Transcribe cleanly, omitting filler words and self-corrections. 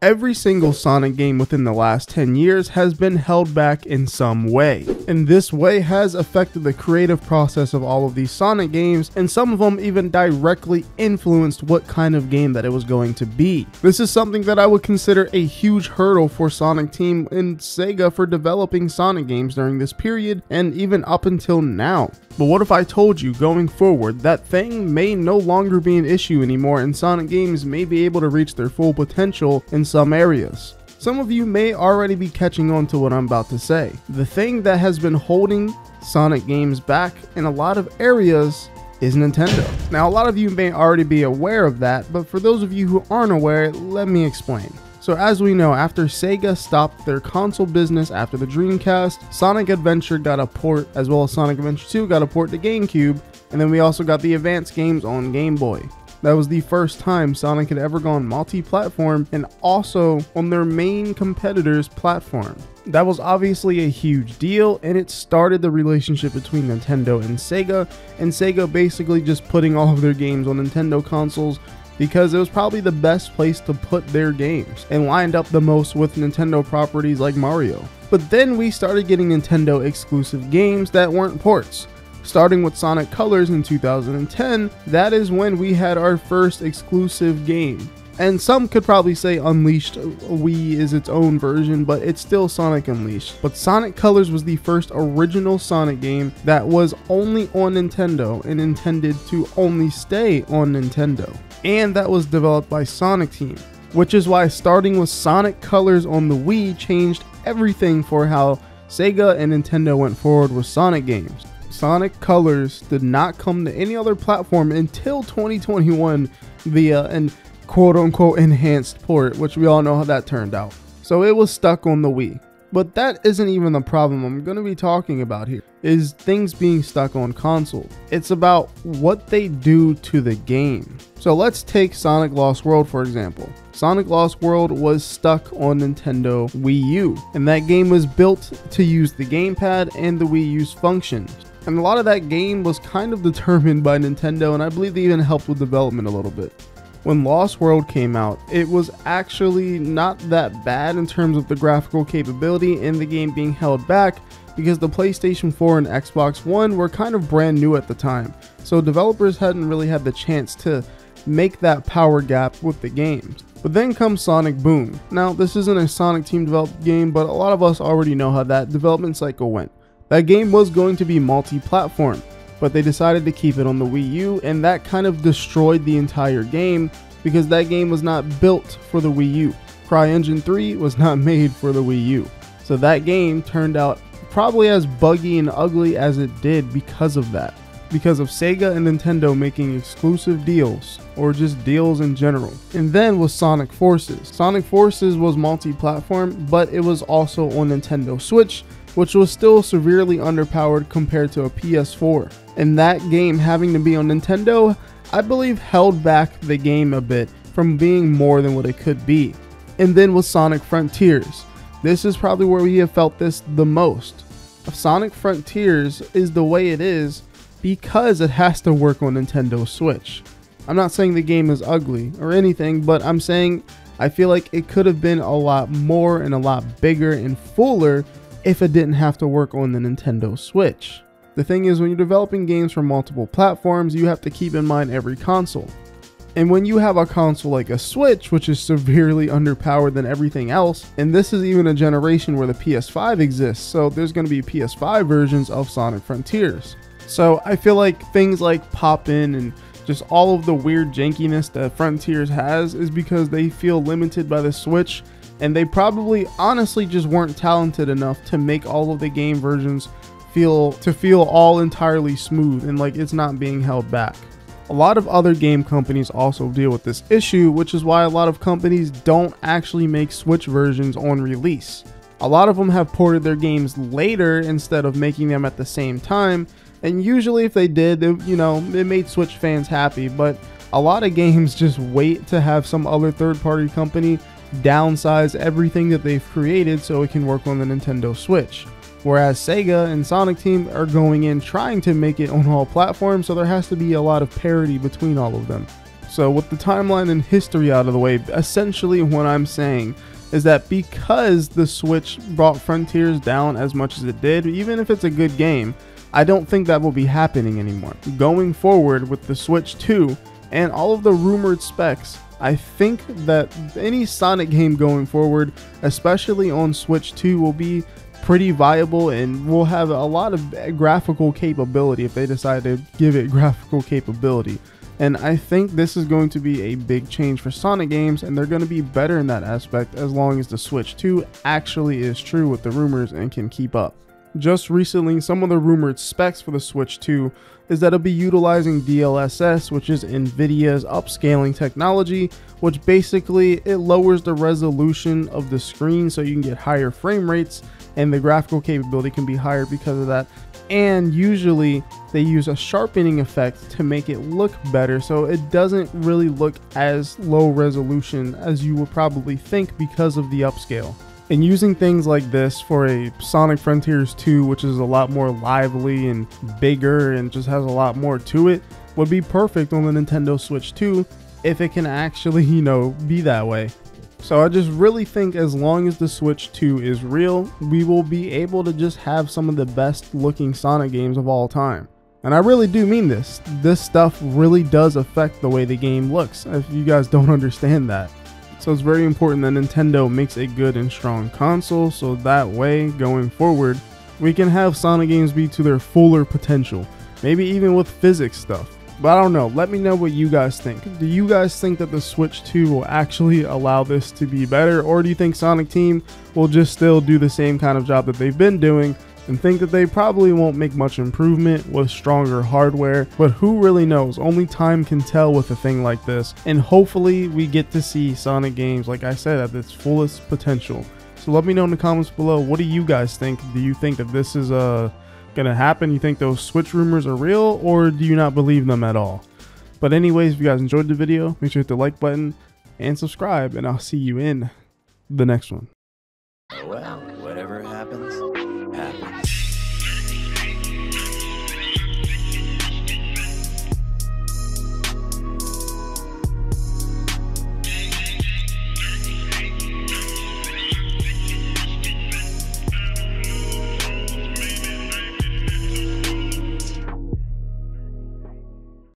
Every single Sonic game within the last 10 years has been held back in some way, and this way has affected the creative process of all of these Sonic games, and some of them even directly influenced what kind of game that it was going to be. This is something that I would consider a huge hurdle for Sonic Team and Sega for developing Sonic games during this period and even up until now. But what if I told you going forward that thing may no longer be an issue anymore and Sonic games may be able to reach their full potential in some areas? Some of you may already be catching on to what I'm about to say. The thing that has been holding Sonic games back in a lot of areas is Nintendo. Now, a lot of you may already be aware of that, but for those of you who aren't aware, let me explain. So as we know, after Sega stopped their console business after the Dreamcast, Sonic Adventure got a port, as well as Sonic Adventure 2 got a port to GameCube, and then we also got the advanced games on Game Boy. That was the first time Sonic had ever gone multi-platform and also on their main competitor's platform. That was obviously a huge deal, and it started the relationship between Nintendo and Sega basically just putting all of their games on Nintendo consoles because it was probably the best place to put their games and lined up the most with Nintendo properties like Mario. But then we started getting Nintendo exclusive games that weren't ports. Starting with Sonic Colors in 2010, that is when we had our first exclusive game. And some could probably say Unleashed Wii is its own version, but it's still Sonic Unleashed. But Sonic Colors was the first original Sonic game that was only on Nintendo and intended to only stay on Nintendo. And that was developed by Sonic Team, which is why starting with Sonic Colors on the Wii changed everything for how Sega and Nintendo went forward with Sonic games. Sonic Colors did not come to any other platform until 2021 via an quote-unquote enhanced port, which we all know how that turned out. So it was stuck on the Wii. But that isn't even the problem I'm going to be talking about here, is things being stuck on console. It's about what they do to the game. So let's take Sonic Lost World for example. Sonic Lost World was stuck on Nintendo Wii U, and that game was built to use the gamepad and the Wii U's functions. And a lot of that game was kind of determined by Nintendo, and I believe they even helped with development a little bit. When Lost World came out, it was actually not that bad in terms of the graphical capability and the game being held back because the PlayStation 4 and Xbox One were kind of brand new at the time. So developers hadn't really had the chance to make that power gap with the games. But then comes Sonic Boom. Now, this isn't a Sonic Team developed game, but a lot of us already know how that development cycle went. That game was going to be multi-platform, but they decided to keep it on the Wii U, and that kind of destroyed the entire game because that game was not built for the Wii U. CryEngine 3 was not made for the Wii U. So that game turned out probably as buggy and ugly as it did because of that. Because of Sega and Nintendo making exclusive deals, or just deals in general. And then was Sonic Forces. Sonic Forces was multi-platform, but it was also on Nintendo Switch, which was still severely underpowered compared to a PS4. And that game having to be on Nintendo, I believe held back the game a bit from being more than what it could be. And then with Sonic Frontiers. This is probably where we have felt this the most. Sonic Frontiers is the way it is because it has to work on Nintendo Switch. I'm not saying the game is ugly or anything, but I'm saying I feel like it could have been a lot more and a lot bigger and fuller if it didn't have to work on the Nintendo Switch. The thing is, when you're developing games for multiple platforms, you have to keep in mind every console. And when you have a console like a Switch, which is severely underpowered than everything else, and this is even a generation where the PS5 exists, so there's going to be PS5 versions of Sonic Frontiers. So I feel like things like pop-in and just all of the weird jankiness that Frontiers has is because they feel limited by the Switch, and they probably honestly just weren't talented enough to make all of the game versions feel all entirely smooth and like it's not being held back. A lot of other game companies also deal with this issue, which is why a lot of companies don't actually make Switch versions on release. A lot of them have ported their games later instead of making them at the same time, and usually if they did, it made Switch fans happy, but a lot of games just wait to have some other third-party company downsize everything that they've created so it can work on the Nintendo Switch. Whereas Sega and Sonic Team are going in trying to make it on all platforms, so there has to be a lot of parity between all of them. So with the timeline and history out of the way, essentially what I'm saying is that because the Switch brought Frontiers down as much as it did, even if it's a good game, I don't think that will be happening anymore. Going forward with the Switch 2 and all of the rumored specs, I think that any Sonic game going forward, especially on Switch 2, will be pretty viable and will have a lot of graphical capability if they decide to give it graphical capability. And I think this is going to be a big change for Sonic games, and they're going to be better in that aspect as long as the Switch 2 actually is true with the rumors and can keep up. Just recently, some of the rumored specs for the Switch 2 is that it'll be utilizing DLSS, which is NVIDIA's upscaling technology, which basically it lowers the resolution of the screen so you can get higher frame rates, and the graphical capability can be higher because of that. And usually they use a sharpening effect to make it look better, so it doesn't really look as low resolution as you would probably think because of the upscale. And using things like this for a Sonic Frontiers 2, which is a lot more lively and bigger and just has a lot more to it, would be perfect on the Nintendo Switch 2 if it can actually, be that way. So I just really think as long as the Switch 2 is real, we will be able to just have some of the best looking Sonic games of all time. And I really do mean this. This stuff really does affect the way the game looks, if you guys don't understand that. So it's very important that Nintendo makes a good and strong console, so that way, going forward, we can have Sonic games be to their fuller potential. Maybe even with physics stuff. But I don't know, let me know what you guys think. Do you guys think that the Switch 2 will actually allow this to be better, or do you think Sonic Team will just still do the same kind of job that they've been doing and think that they probably won't make much improvement with stronger hardware? But who really knows? Only time can tell with a thing like this, and hopefully we get to see Sonic games, like I said, at its fullest potential. So let me know in the comments below, what do you guys think? Do you think that this is gonna happen? You think those Switch rumors are real, or do you not believe them at all? But anyways, if you guys enjoyed the video, make sure to hit the like button and subscribe, and I'll see you in the next one. Well, whatever happens, happens.